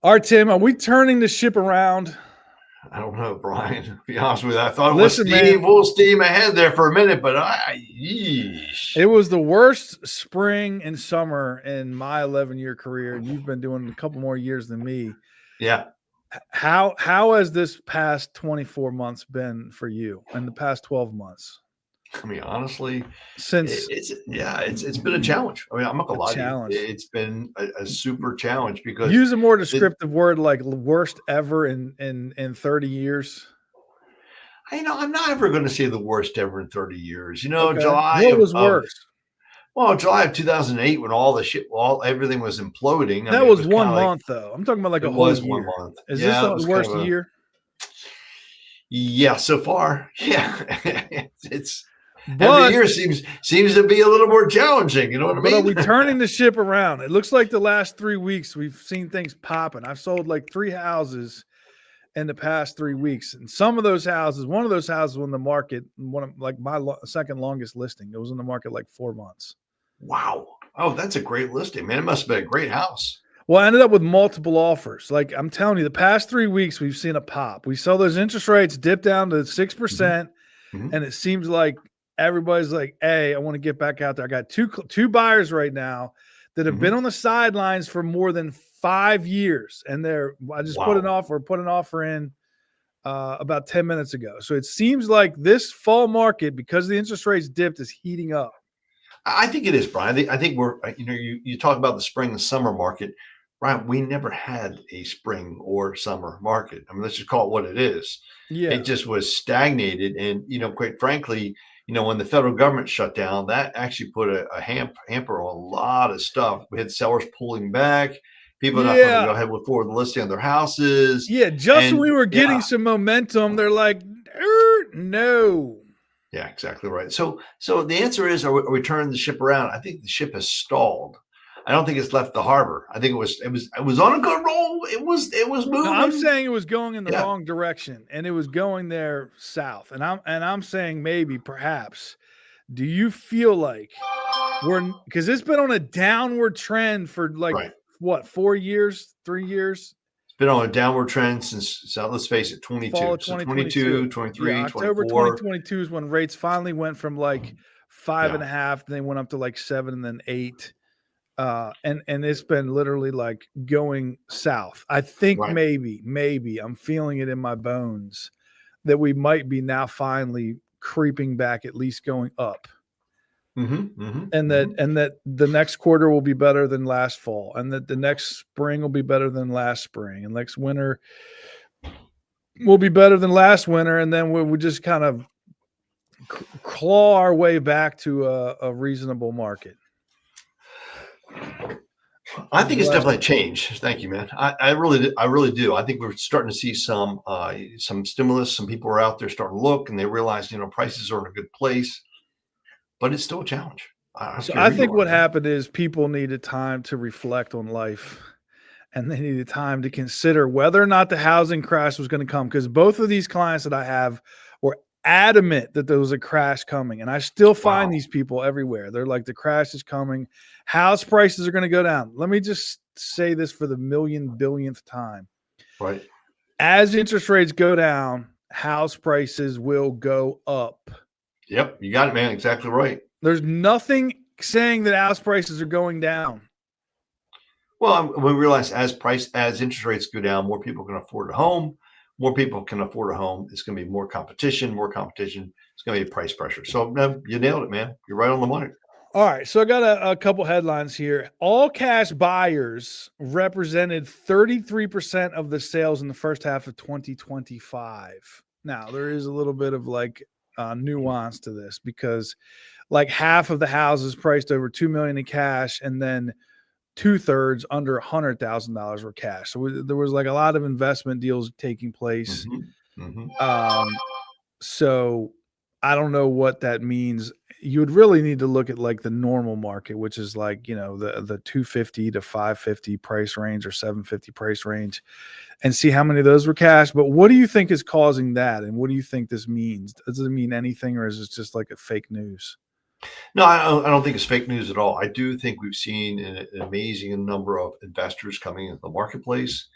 All right, Tim, are we turning the ship around? I don't know, Brian. To be honest with you, I thought it was Listen, man, full steam ahead there for a minute, but yeesh. it was the worst spring and summer in my 11-year career, and you've been doing a couple more years than me. Yeah. How has this past 24 months been for you and the past 12 months? I mean, honestly, Since it's been a challenge. I mean, I'm not a gonna lie to you. challenge. It's been a super challenge because Use a more it, descriptive word like worst ever in 30 years. I'm not ever going to say the worst ever in 30 years. Okay. July What of, was of worse? well, July of 2008 when all the shit, everything was imploding. I That mean, it was was kind one of like month though. I'm talking about like it a whole was one year. month. Is this Yeah, it the was kind worst of a year? yeah. So far, yeah, it's every But year seems to be a little more challenging. You know what I But are mean? we turning the ship around? It looks like the last 3 weeks we've seen things popping. I've sold like 3 houses in the past 3 weeks, and some of those houses, one of those houses was in the market, one of like my second longest listing. It was in the market like 4 months. Wow. Oh, that's a great listing, man. It must have been a great house. Well, I ended up with multiple offers. Like I'm telling you, the past 3 weeks we've seen a pop. We saw those interest rates dip down to 6%, Hmm. and it seems like everybody's like, "Hey, I want to get back out there." I got two buyers right now that have been Hmm. on the sidelines for more than 5 years, and I just Wow. put an offer in about 10 minutes ago. So it seems like this fall market, because the interest rates dipped, is heating up. I think it is, Brian. I think we're, you talk about the spring and summer market, Brian. We never had a spring or summer market. I mean, let's just call it what it is. It Yeah, just was stagnated. And, quite frankly, when the federal government shut down, that actually put a hamper on a lot of stuff. We had sellers pulling back, people not going to go yeah, ahead with forward listing on their houses. yeah. Just when And we were yeah, getting some momentum, they're like, no. yeah, exactly right. So the answer is, are we turning the ship around? I think the ship has stalled. I don't think it's left the harbor. I think it was on a good roll. It was No, I'm moving. saying it was going in the Yeah. wrong direction, and it was going there south. And I'm saying maybe, perhaps. Do you feel like because it's been on a downward trend for like Right. what, 4 years, 3 years? It's been on a downward trend since, so let's face it, Fall 22. of So 2022. 22, Yeah, 23, October 24. 2022 is when rates finally went from like five and Yeah. a half, then they went up to like 7 and then 8. And it's been literally like going south. I think Right. maybe I'm feeling it in my bones that we might be now finally creeping back, at least going up. Mm-hmm. Mm-hmm. And that Mm-hmm. and that the next quarter will be better than last fall, and that the next spring will be better than last spring, and next winter will be better than last winter, and then we just kind of claw our way back to a reasonable market. I I'm think it's glad. definitely changed. Thank you, man. I really do. I think we're starting to see some stimulus. Some people are out there starting to look, and they realize prices are in a good place, but it's still a challenge. I don't So care I who you think are, what man. happened is people needed time to reflect on life, and they needed time to consider whether or not the housing crash was going to come, because both of these clients that I have were adamant that there was a crash coming, and I still find Wow. these people everywhere. They're like, the crash is coming. House prices are going to go down. Let me just say this for the million billionth time. Right. As interest rates go down, house prices will go up. Yep. You got it, man. Exactly right. There's nothing saying that house prices are going down. Well, we realize as interest rates go down, more people can afford a home. More people can afford a home. It's going to be more competition. More competition. It's going to be price pressure. So no, you nailed it, man. You're right on the money. All right, so I got a couple headlines here. All cash buyers represented 33% of the sales in the first half of 2025. Now, there is a little bit of like nuance to this, because like half of the houses priced over 2 million in cash, and then 2/3 under $100,000 were cash. So there was like a lot of investment deals taking place. Hmm. Hmm. Um, so I don't know what that means. You would really need to look at like the normal market, which is like, the 250 to 550 price range or 750 price range, and see how many of those were cash. But what do you think is causing that? And what do you think this means? Does it mean anything, or is it just like a fake news? No, I don't think it's fake news at all. I do think we've seen an amazing number of investors coming into the marketplace.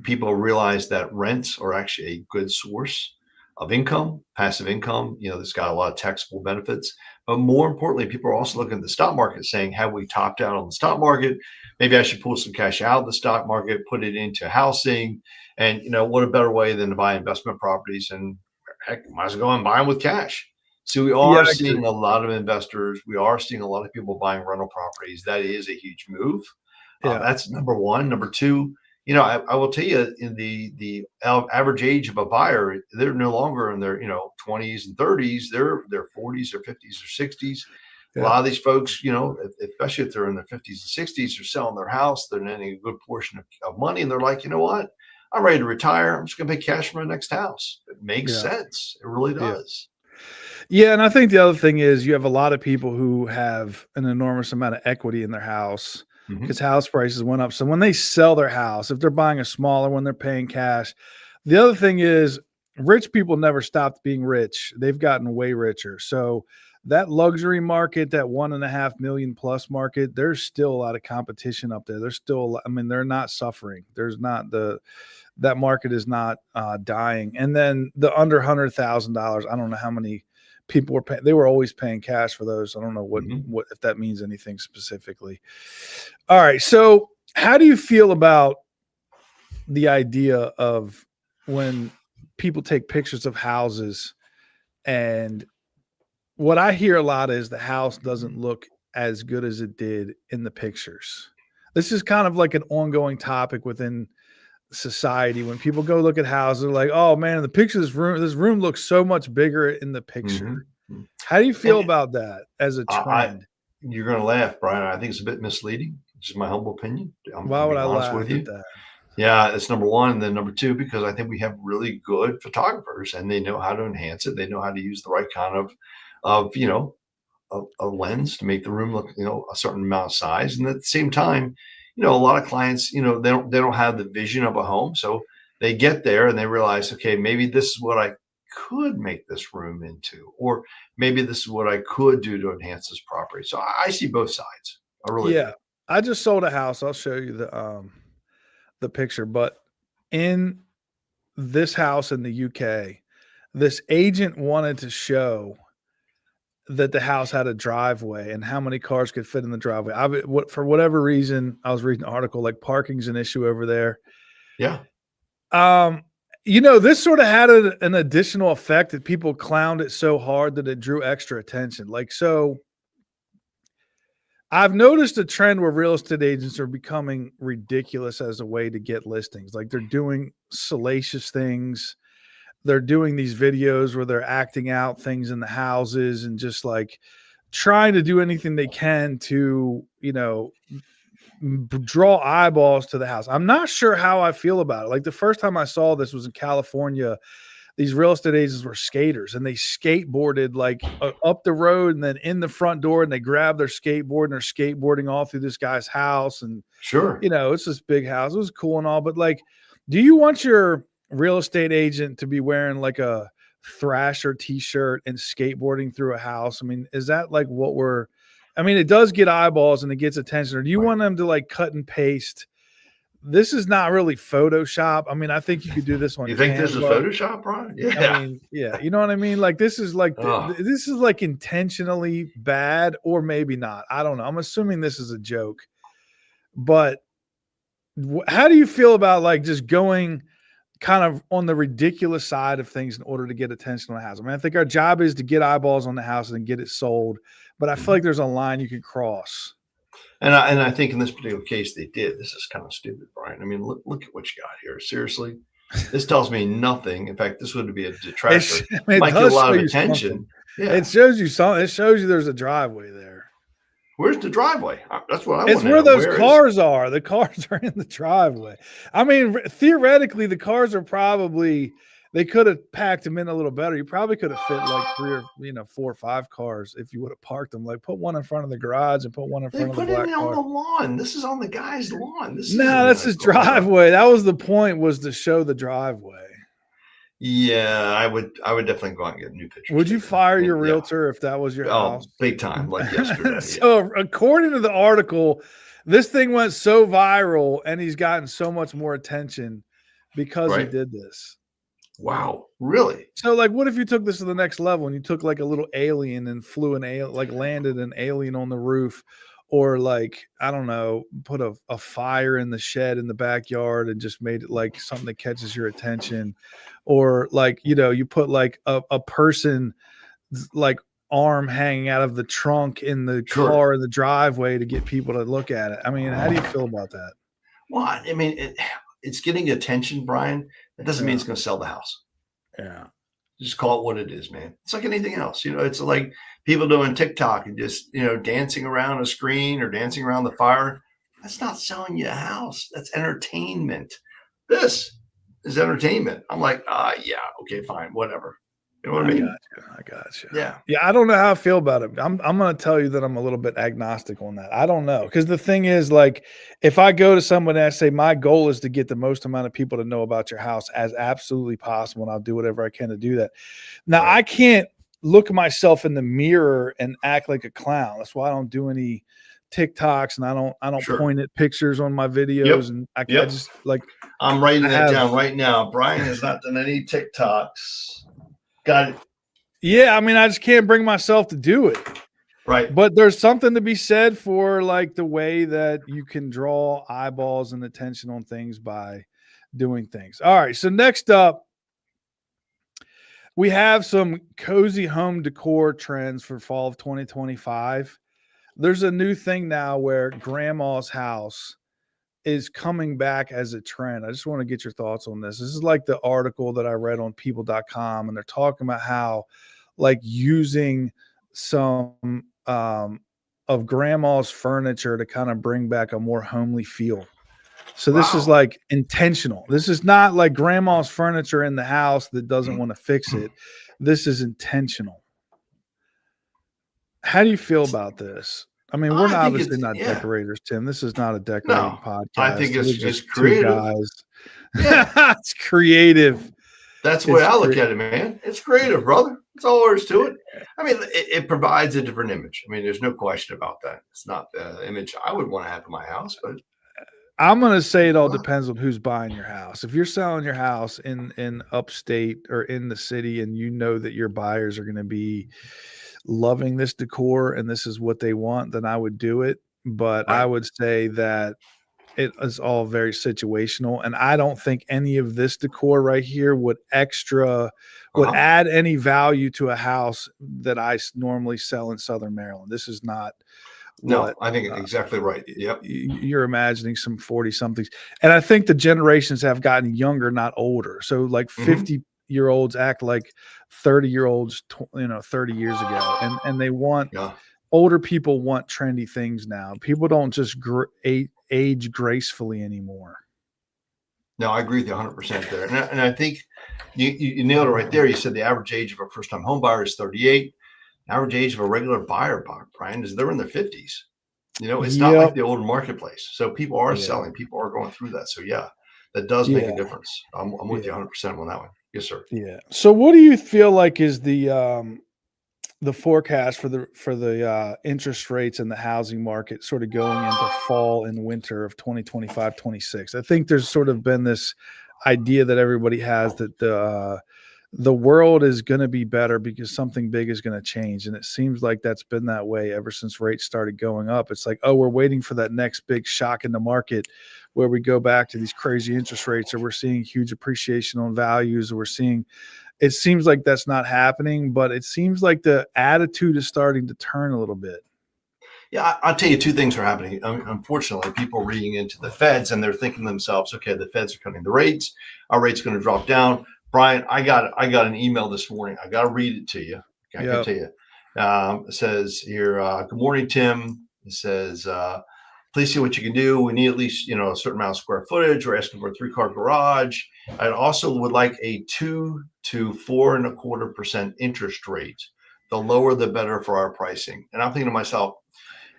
people realize that rents are actually a good source of income, passive income. That's got a lot of taxable benefits. But more importantly, people are also looking at the stock market saying, have we topped out on the stock market? Maybe I should pull some cash out of the stock market, put it into housing. And, what a better way than to buy investment properties, and heck, might as well go and buy them with cash. So we Yeah, are I agree. seeing a lot of investors. We are seeing a lot of people buying rental properties. That is a huge move. Yeah. That's number one. Number two, I will tell you, in the average age of a buyer, they're no longer in their 20s and 30s. They're their 40s or 50s or 60s. A Yeah. lot of these folks, especially if they're in their 50s and 60s, are selling their house. They're netting a good portion of money, and they're like, you know what? I'm ready to retire. I'm just going to pay cash for my next house. It makes Yeah. sense. It really Yeah. does. Yeah, and I think the other thing is you have a lot of people who have an enormous amount of equity in their house because Mhm. house prices went up. So when they sell their house, if they're buying a smaller one, they're paying cash. The other thing is rich people never stopped being rich. They've gotten way richer. So that luxury market, that 1.5 million plus market, there's still a lot of competition up there. There's still, I mean, they're not suffering. There's not that market is not dying. And then the under $100,000, I don't know how many people were paying. They were always paying cash for those. I don't know Mhm. what if that means anything specifically. All right. So how do you feel about the idea of when people take pictures of houses, and what I hear a lot is the house doesn't look as good as it did in the pictures. This is kind of like an ongoing topic within society. When people go look at houses, they're like, "Oh man, in the picture, this room looks so much bigger in the picture." Mhm. Mhm. How do you feel And about that as a I trend? you're gonna laugh, Brian. I think it's a bit misleading. This is my humble opinion. Why I'm would being I honest with laugh at you. that? Yeah, it's number one. And then number two, because I think we have really good photographers, and they know how to enhance it. They know how to use the right kind of a lens to make the room look, a certain amount of size. And at the same time, a lot of clients, they don't have the vision of a home. So they get there and they realize, okay, maybe this is what I could make this room into, or maybe this is what I could do to enhance this property. So I see both sides. I really do. Yeah, I just sold a house. I'll show you the picture, but in this house in the UK, this agent wanted to show that the house had a driveway and how many cars could fit in the driveway. For whatever reason, I was reading an article like parking's an issue over there. Yeah. Um, this sort of had an additional effect that people clowned it so hard that it drew extra attention. Like, so I've noticed a trend where real estate agents are becoming ridiculous as a way to get listings. Like they're doing salacious things. They're doing these videos where they're acting out things in the houses and just like trying to do anything they can to, draw eyeballs to the house. I'm not sure how I feel about it. Like the first time I saw this was in California. These real estate agents were skaters and they skateboarded like up the road and then in the front door, and they grabbed their skateboard and they're skateboarding all through this guy's house. And, Sure. it's this big house. It was cool and all, but like, do you want your real estate agent to be wearing like a Thrasher t-shirt and skateboarding through a house? I mean, is that like it does get eyeballs and it gets attention. Or do you Right. want them to like cut and paste? This is not really Photoshop. I mean, I think you could do this on You think this is Canva. Photoshop, Brian? I Yeah. mean, yeah, you know what I mean? Like this is like Oh, this is like intentionally bad, or maybe not. I don't know. I'm assuming this is a joke. But how do you feel about like just going kind of on the ridiculous side of things in order to get attention on a house? I mean, I think our job is to get eyeballs on the house and get it sold, but I feel mhm. like there's a line you can cross. And I think in this particular case they did. This is kind of stupid, Brian. I mean, look at what you got here. Seriously, this tells me nothing. In fact, this would be a detractor. It It might get a does lot show of you something. attention. It Yeah. shows you something. It shows you there's a driveway there. Where's the driveway? That's what I It's want to where know. those Where is? cars are. The cars are in the driveway. I mean, theoretically, the cars are probably they could have packed them in a little better. You probably could have fit like 3 or 4 or 5 cars if you would have parked them. Like put one in front of the garage and put one in They front of the put it black on car. the lawn. This is on the guy's lawn. This No, isn't in that's a his garage. driveway. That was the point, was to show the driveway. Yeah, I would definitely go out and get new pictures Would you taken. fire And your yeah. realtor if that was your Oh, house? big time, like yesterday. Yeah. So, according to the article, this thing went so viral and he's gotten so much more attention because he Right. did this. Wow. Really? So, like, what if you took this to the next level and you took like a little alien and flew like landed an alien on the roof, or like, I don't know, put a fire in the shed in the backyard and just made it like something that catches your attention, or like, you put like a person like arm hanging out of the trunk in the Sure. car in the driveway to get people to look at it. I mean, how do you feel about that? Well, I mean, it's getting attention, Brian. That doesn't mean Yeah, it's going to sell the house. yeah, Just call it what it is, man. It's like anything else. It's like people doing TikTok and just, dancing around a screen or dancing around the fire. That's not selling you a house. That's entertainment. This is entertainment. I'm like, yeah, okay, fine, whatever. You know what I I got mean? you. I got you. Yeah. Yeah, I don't know how I feel about it. I'm gonna tell you that I'm a little bit agnostic on that. I don't know, because the thing is, like, if I go to someone and I say my goal is to get the most amount of people to know about your house as absolutely possible, and I'll do whatever I can to do that. Now, Right. I can't look at myself in the mirror and act like a clown. That's why I don't do any TikToks, and I don't Sure. point at pictures on my videos, Yep. and I Yep. just like I'm writing I that have. down right now. Brian has not done any TikToks. Got it. Yeah, I mean, I just can't bring myself to do it. Right. But there's something to be said for like the way that you can draw eyeballs and attention on things by doing things. All right. So next up, we have some cozy home decor trends for fall of 2025. There's a new thing now where grandma's house is coming back as a trend. I just want to get your thoughts on this. This is like the article that I read on people.com, and they're talking about how like using some of grandma's furniture to kind of bring back a more homely feel. So this is Wow. like intentional. This is not like grandma's furniture in the house that doesn't want to fix it. This is intentional. How do you feel about this? I mean, we're I think obviously it's, not yeah. decorators, Tim. This is not a decorating No, I think podcast. We're it's just two creative. guys. Yeah. It's creative. That's the way It's I look at it, man. It's creative, brother. That's all there is to it. I mean, it provides a different image. I mean, there's no question about that. It's not the image I would want to have in my house, but I'm gonna say it all wow. depends on who's buying your house. If you're selling your house in upstate or in the city, and you know that your buyers are gonna be loving this decor and this is what they want, then I would do it. But I Right. would say that it is all very situational, and I don't think any of this decor right here would Uh-huh. add any value to a house that I normally sell in Southern Maryland. This is not No, what I think exactly right. Yep. you're imagining some 40 somethings. And I think the generations have gotten younger, not older. So like Hmm. 50-year-olds act like 30-year-olds, 30 years ago. And they want Yeah. older people want trendy things now. People don't just age gracefully anymore. No, I agree with you 100% there. And I think you nailed it right there. You said the average age of a first time home buyer is 38. Average age of a regular buyer, Brian, is they're in their 50s. It's not like Yep. the older marketplace. So people are Yeah. selling, people are going through that. So yeah, that does make a Yeah. difference. I'm with you Yeah. 100% on that one. Yes, sir. Yeah. So what do you feel like is the forecast for the interest rates in the housing market sort of going into fall and winter of 2025-26? I think there's sort of been this idea that everybody has that the world is going to be better because something big is going to change, and it seems like that's been that way ever since rates started going up. It's like, oh, we're waiting for that next big shock in the market where we go back to these crazy interest rates, or we're seeing huge appreciation on values, or we're seeing it seems like that's not happening, but it seems like the attitude is starting to turn a little bit. Yeah, I'll tell you two things are happening. Unfortunately, people are reading into the Feds and they're thinking to themselves, okay, the Feds are cutting the rates. Our rate's going to drop down. Brian, I got an email this morning. I got to read it to you. Okay, I got to Yep. tell you. It says here, good morning, Tim. It says, please see what you can do. We need at least, a certain amount of square footage. We're asking for a 3-car garage. I also would like a 2 to 4.25% interest rate. The lower, the better for our pricing. And I'm thinking to myself,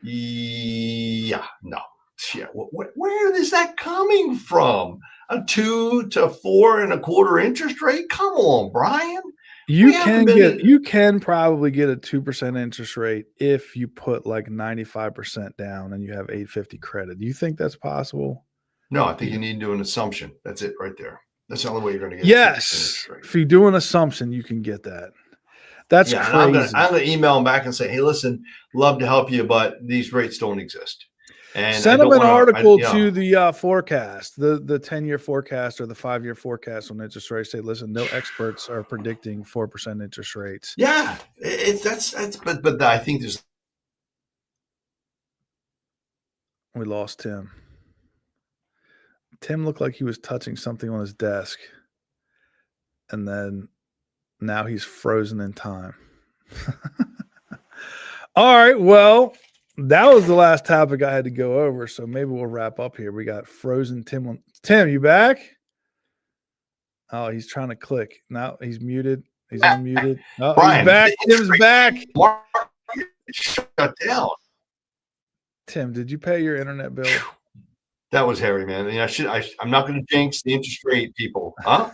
yeah, no. Yeah, where is that coming from? A 2 to 4.25 interest rate? Come on, Brian. We haven't been in. You can probably get a 2% interest rate if you put like 95% down and you have 850 credit. Do you think that's possible? No, I think you need to do an assumption. That's it right there. That's the only way you're going to get Yes. If you do an assumption, you can get that. That's and crazy. I'm gonna email them back and say, hey, listen, love to help you, but these rates don't exist. And send them an article to the forecast, the 10-year forecast or the 5-year forecast on interest rates. Say, listen, no experts are predicting 4% interest rates. Yeah, but I think there's. We lost Tim. Tim looked like he was touching something on his desk, and then now he's frozen in time. All right, well, that was the last topic I had to go over, so maybe we'll wrap up here. We got frozen Tim. Tim, you back? Oh, he's trying to click. Now he's muted. He's unmuted. Oh, Brian, he's back. Tim's back. Shut down. Tim, did you pay your internet bill? That was hairy, man. You know, I'm not going to jinx the interest rate, people. Huh?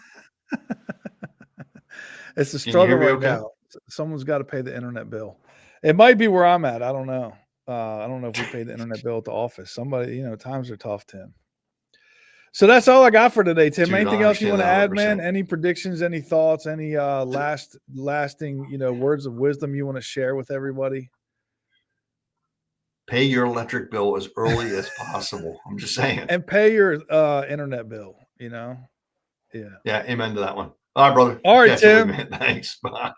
It's a struggle right now. Someone's got to pay the internet bill. It might be where I'm at. I don't know. I don't know if we pay the internet bill at the office. Somebody, times are tough, Tim. So that's all I got for today, Tim. Dude, anything else you want to add, 100%. man? Any predictions, any thoughts, any lasting, words of wisdom you want to share with everybody? Pay your electric bill as early as possible. I'm just saying. And pay your internet bill, Yeah. Yeah, amen to that one. All right, brother. All right, Tim. Thanks. Bye.